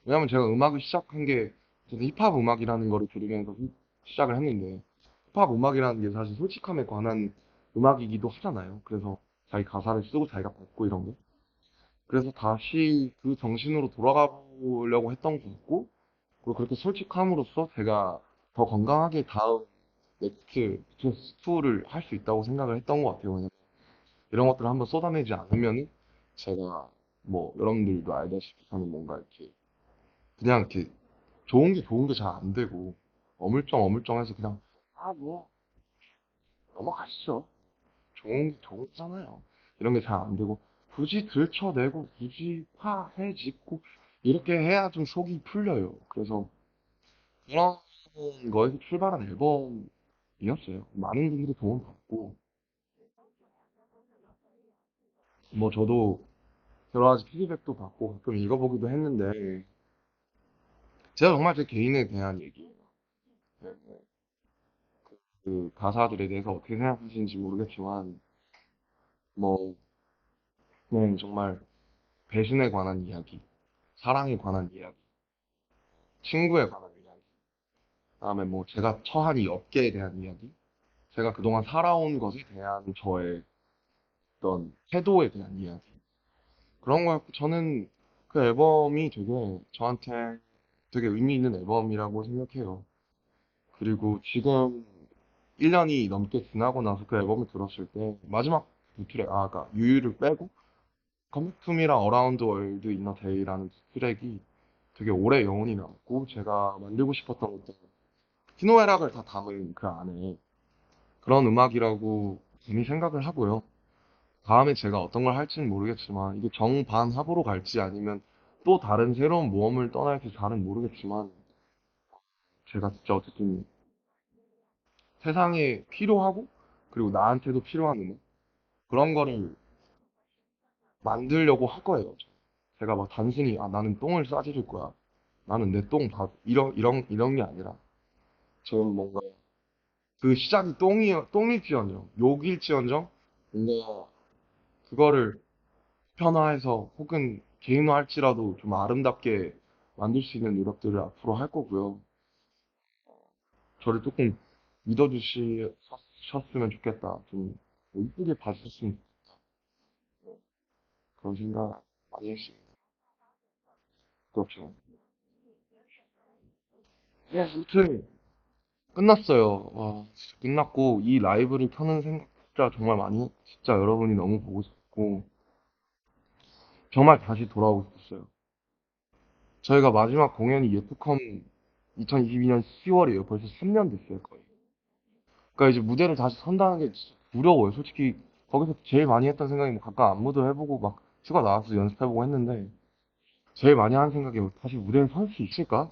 왜냐면 제가 음악을 시작한 게 저는 힙합 음악이라는 거를 들으면서 시작을 했는데 힙합 음악이라는 게 사실 솔직함에 관한 음악이기도 하잖아요. 그래서 자기 가사를 쓰고 자기가 받고 이런 게. 그래서 다시 그 정신으로 돌아가 보려고 했던 거고 그리고 그렇게 솔직함으로써 제가 더 건강하게 다음 넥스트 투를 할 수 있다고 생각을 했던 것 같아요. 왜냐면 이런 것들을 한번 쏟아내지 않으면은 제가 뭐 여러분들도 알다시피 저는 뭔가 이렇게 그냥 이렇게 좋은 게 잘 안 되고 어물쩡어물쩡해서 그냥 아 뭐 넘어가시죠. 좋은 게 좋잖아요. 이런 게 잘 안 되고 굳이 들춰내고 굳이 파헤집고 이렇게 해야 좀 속이 풀려요. 그래서 그런 거에서 출발한 앨범이었어요. 많은 분들이 도움 받고 뭐 저도 여러 가지 피드백도 받고 가끔 읽어보기도 했는데 제가 정말 제 개인에 대한 얘기예요. 네, 네. 그 가사들에 대해서 어떻게 생각하시는지 모르겠지만 뭐 정말 배신에 관한 이야기, 사랑에 관한 이야기, 친구에 관한 이야기, 그다음에 뭐 제가 처한 이 업계에 대한 이야기, 제가 그동안 살아온 것에 대한 저의 어떤 태도에 대한 이야기. 그런 거였고 저는 그 앨범이 되게 저한테 되게 의미 있는 앨범이라고 생각해요. 그리고 지금 1년이 넘게 지나고 나서 그 앨범을 들었을 때 마지막 두 트랙, 그러니까 유유를 빼고 Come to me랑 Around the World in a Day라는 두 트랙이 되게 오래 영혼이 남고 제가 만들고 싶었던 것들 희노애락을 다 담은 그 안에 그런 음악이라고 이미 생각을 하고요. 다음에 제가 어떤 걸 할지는 모르겠지만 이게 정반합으로 갈지 아니면 또 다른 새로운 모험을 떠날지 잘은 모르겠지만 제가 진짜 어쨌든 세상에 필요하고 그리고 나한테도 필요한 음악 그런 거를 만들려고 할 거예요. 제가 막 단순히 나는 똥을 싸지를 거야. 나는 내 똥 봐. 이런 게 아니라 저는 뭔가 그 시작이 똥일지언정 욕일지언정 뭔가 그거를 편화해서 혹은 개인화할지라도 좀 아름답게 만들 수 있는 노력들을 앞으로 할 거고요. 저를 조금 믿어주셨으면 좋겠다. 좀 이쁘게 봐주셨으면 그런 생각 많이 했습니다. 그렇죠. 네, 아무튼 끝났어요. 와, 진짜 끝났고 이 라이브를 켜는 생각 진짜 정말 많이 진짜 여러분이 너무 보고 싶고 정말 다시 돌아오고 싶었어요. 저희가 마지막 공연이 예프컴 2022년 10월이에요. 벌써 3년 됐어요, 거의. 그러니까 이제 무대를 다시 선다는 게 진짜 두려워요. 솔직히 거기서 제일 많이 했던 생각이 뭐 가끔 안무도 해보고 막 휴가 나와서 연습해보고 했는데 제일 많이 하는 생각이 다시 무대에 설 수 있을까?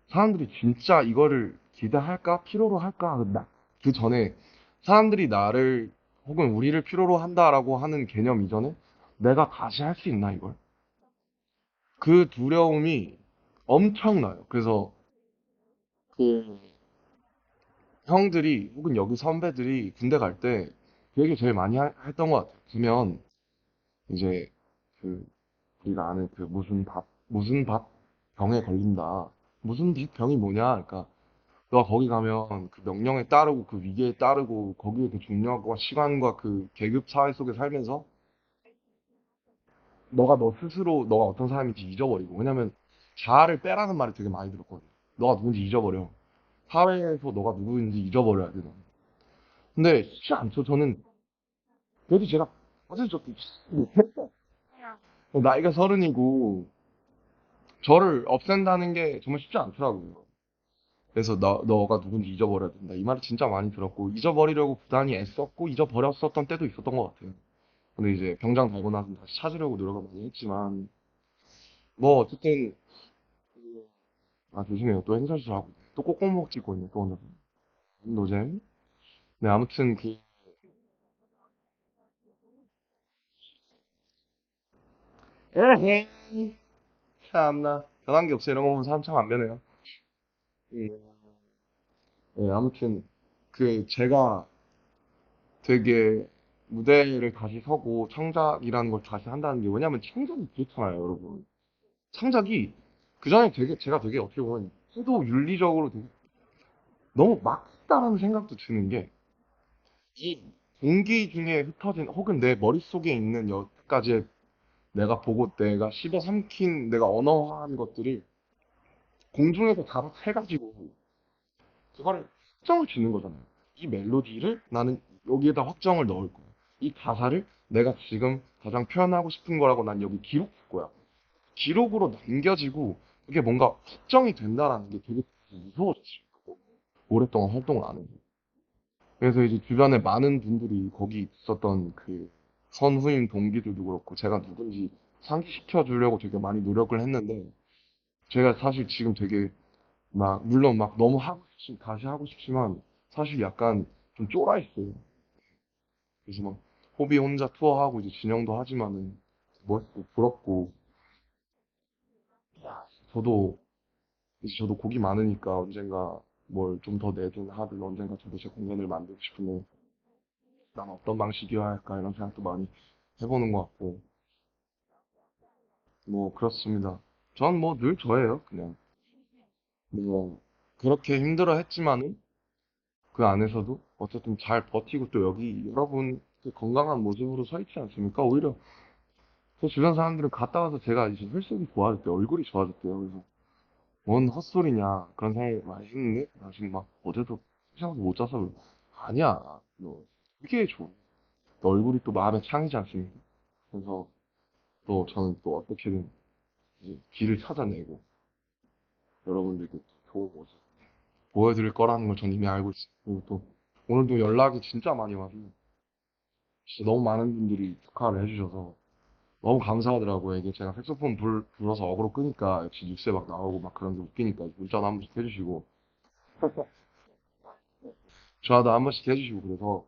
사람들이 진짜 이거를 기대할까? 필요로 할까? 그 전에 사람들이 나를 혹은 우리를 필요로 한다라고 하는 개념 이전에 내가 다시 할 수 있나 이걸? 그 두려움이 엄청나요. 그래서 그 형들이 혹은 여기 선배들이 군대 갈 때 그 얘기 제일 많이 했던 것 같아요. 보면 이제 그 우리가 아는 그 무슨 밥 병에 걸린다. 무슨 밥 병이 뭐냐? 그러니까 너가 거기 가면 그 명령에 따르고 그 위계에 따르고 거기에 그 중력과 시간과 그 계급 사회 속에 살면서 너가 너 스스로 너가 어떤 사람인지 잊어버리고 왜냐면 자아를 빼라는 말이 되게 많이 들었거든. 너가 누군지 잊어버려. 사회에서 너가 누구인지 잊어버려야 돼. 너는. 근데 쉽지 않죠. 저는 그래도 제가 어제 저 나이가 서른이고 저를 없앤다는 게 정말 쉽지 않더라고요. 그래서 너가 누군지 잊어버려야 된다. 이 말을 진짜 많이 들었고 잊어버리려고 부단히 애썼고 잊어버렸었던 때도 있었던 것 같아요. 근데 이제 병장 달고 나서 다시 찾으려고 노력을 많이 했지만 뭐 어쨌든 아 조심해요. 또 행설수 하고 또 꼭꼭먹 찍고 있네 또 오늘 노잼. 네 아무튼 그 에헤이 참나 변한 게 없어 이런 거 보면 사람 참 안 변해요. 음, 네, 아무튼 그 제가 되게 무대를 다시 서고 창작이라는 걸 다시 한다는 게 왜냐면 창작이 그렇잖아요, 여러분. 창작이 그전에 되게 제가 되게 어떻게 보면 해도 윤리적으로 되게 너무 막다라는 생각도 드는 게 이 공기 중에 흩어진 혹은 내 머릿속에 있는 여기까지 내가 보고 내가 씹어 삼킨 내가 언어화한 것들이 공중에서 잡아채가지고 그거를 확정을 짓는 거잖아요. 이 멜로디를 나는 여기에다 확정을 넣을 거야. 이 가사를 내가 지금 가장 표현하고 싶은 거라고 난 여기 기록할 거야. 기록으로 남겨지고 이게 뭔가 확정이 된다라는 게 되게 무서워졌어요. 오랫동안 활동을 안 해서. 그래서 이제 주변에 많은 분들이 거기 있었던 그 선후임 동기들도 그렇고 제가 누군지 상기시켜 주려고 되게 많이 노력을 했는데 제가 사실 지금 되게 막 물론 막 너무 다시 하고 싶지만 사실 약간 좀 쫄아 있어요. 그래서 막 호비 혼자 투어하고 이제 진영도 하지만은 멋있고 부럽고 저도 이제 저도 곡이 많으니까 언젠가 뭘 좀 더 내든 하든 언젠가 저도 제 공연을 만들고 싶은데 난 어떤 방식이어야 할까 이런 생각도 많이 해보는 것 같고 뭐 그렇습니다. 전 뭐 늘 저예요 그냥 뭐 그렇게 힘들어 했지만은 그 안에서도 어쨌든 잘 버티고 또 여기 여러분 그 건강한 모습으로 서 있지 않습니까? 오히려 제 주변 사람들은 갔다 와서 제가 이제 혈색이 좋아졌대요. 얼굴이 좋아졌대요. 그래서 뭔 헛소리냐 그런 생각이 많이 했는데 나 지금 막 어제도 시장에서 못 자서 그래. 아니야 너 이게 좋아. 너 얼굴이 또 마음에 창이지 않습니까? 그래서 또 저는 또 어떻게든 이제 길을 찾아내고 여러분들께 좋은 모습 보여드릴 거라는 걸 전 이미 알고 있어요. 그리고 또 오늘도 연락이 진짜 많이 와서 진짜 너무 많은 분들이 축하를 해주셔서 너무 감사하더라고요. 이게 제가 색소폰 불어서 어그로 끄니까 역시 뉴스에 막 나오고 막 그런 게 웃기니까 문자도 한 번씩 해주시고 전화도 한 번씩 해주시고 그래서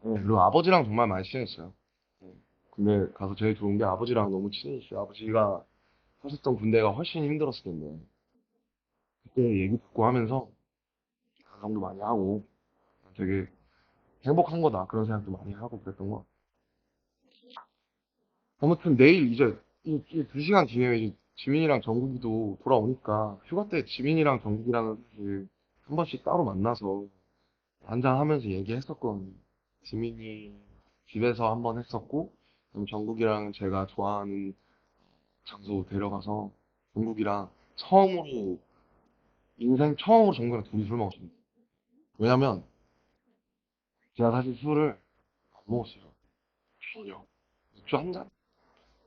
네, 그리고 아버지랑 정말 많이 친했어요. 네. 근데 가서 제일 좋은 게 아버지랑 너무 친해졌어요. 아버지가 하셨던 군대가 훨씬 힘들었을 텐데 그때 얘기 듣고 하면서 가감도 많이 하고 되게 행복한 거다 그런 생각도 많이 하고 그랬던 거. 아무튼 내일 이제 이 2시간 뒤에 이제 지민이랑 정국이도 돌아오니까 휴가 때 지민이랑 정국이랑은 사실 한 번씩 따로 만나서 한잔하면서 얘기했었거든요. 지민이 집에서 한 번 했었고 그럼 정국이랑 제가 좋아하는 장소 데려가서 정국이랑 처음으로 인생 처음으로 정국이랑 둘이 술 먹었습니다. 왜냐면 제가 사실 술을 안 먹었어요. 전혀. 맥주 한 잔.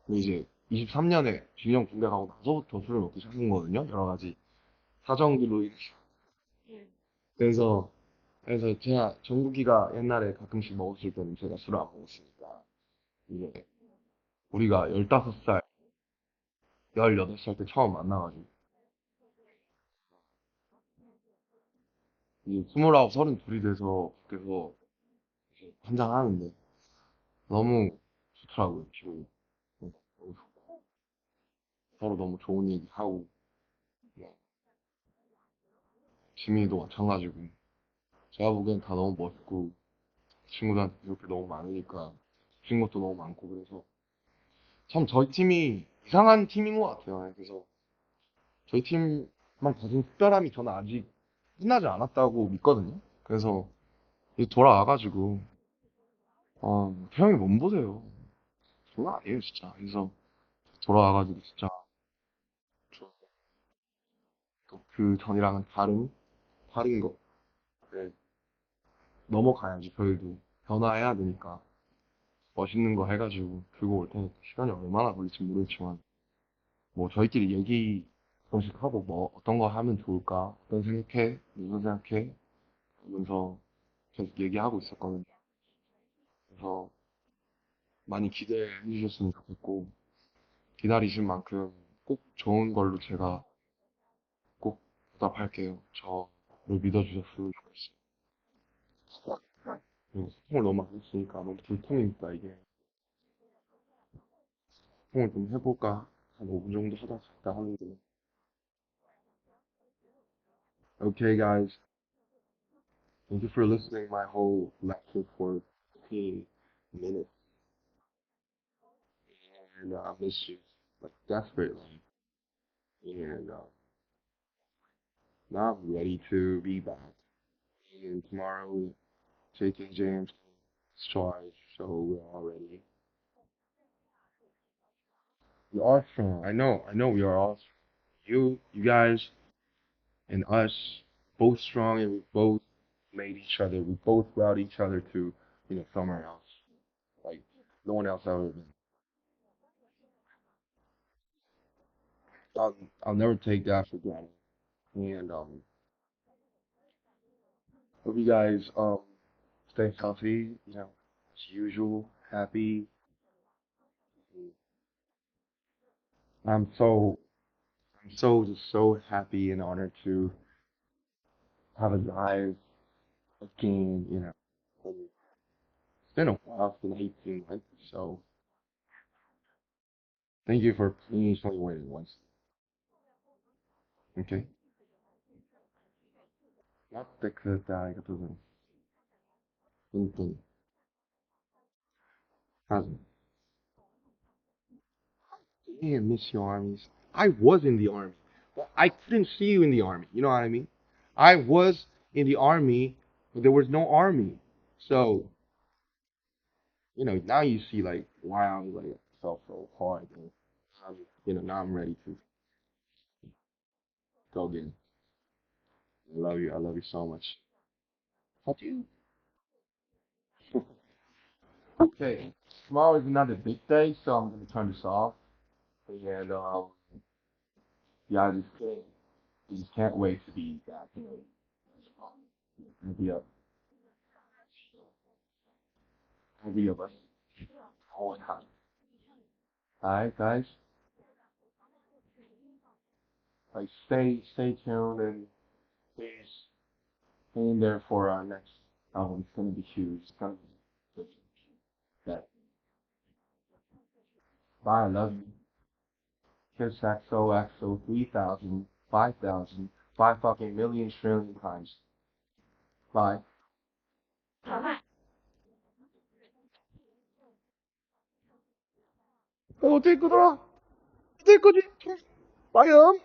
근데 이제 23년에 진영 군대 가고 나서부터 술을 먹기 시작한 거거든요. 여러 가지 사정들로 인해서. 그래서 제가 정국이가 옛날에 가끔씩 먹었을 때는 제가 술을 안 먹었으니까 이게 우리가 15살, 18살 때 처음 만나가지고 이제 29, 32이 돼서 그래서 한잔 하는데 너무 좋더라고요, 기분이. 너무 좋고 서로 너무 좋은 얘기하고 뭐, 지민이도 마찬가지고 제가 보기엔 다 너무 멋있고 친구들한테 이렇게 너무 많으니까 주신 것도 너무 많고 그래서 참 저희 팀이 이상한 팀인 것 같아요. 그래서 저희 팀만 가진 특별함이 저는 아직 끝나지 않았다고 믿거든요. 그래서 이제 돌아와가지고 태형이 몸 보세요. 장난 아니에요 진짜. 그래서 돌아와가지고 진짜 그 전이랑은 다른 거 네, 넘어가야지 저희도 변화해야 되니까 멋있는 거 해가지고 들고 올 테니까 시간이 얼마나 걸릴지 모르겠지만 뭐 저희끼리 얘기 조금씩 하고 뭐 어떤 거 하면 좋을까 어떤 생각해 무슨 생각해 하면서 계속 얘기하고 있었거든요. 그래서 많이 기대해 주셨으면 좋겠고 기다리신 만큼 꼭 좋은 걸로 제가 꼭 보답할게요. 저를 믿어주셨으면 좋겠어요. 그리고 소통을 너무 안 했으니까 너무 불통이니까 이게 소통을 좀 해볼까 한 5분 정도 하다 갔다 하는데 Okay guys, thank you for listening my whole lecture for 15 minutes and I miss you like desperately and now I'm ready to be back and tomorrow Jake and James charge so we're all ready. We are strong. I know we are all strong. You guys and us both strong and we both made each other. We both brought each other to, somewhere else. Like no one else ever been. I'll I'll never take that for granted. And hope you guys stay healthy, as usual, happy. I'm so just so happy and honored to have a live again, And it's been a while since 18 months, so thank you for patiently waiting once. Okay? Not the that 같아서 좀 hasn't. Damn, miss your armies. I was in the army. But I couldn't see you in the army. You know what I mean? I was in the army, but there was no army. So, now you see like why I was like felt so hard. And, now I'm ready to go again. I love you. I love you so much. How do you? Okay. Tomorrow is another big day, so I'm gonna turn this off. And yeah, I just can't wait to be back. Maybe maybe a whole time. Alright, guys. Like stay tuned and please hang in there for our next album. It's gonna be huge. It's gonna be that. Bye, I love you. Kiss XOXO 3000, 5000, 5 fucking million trillion times. Bye. 어떻게 끄더라? 어떻게 끄지? 빠이음.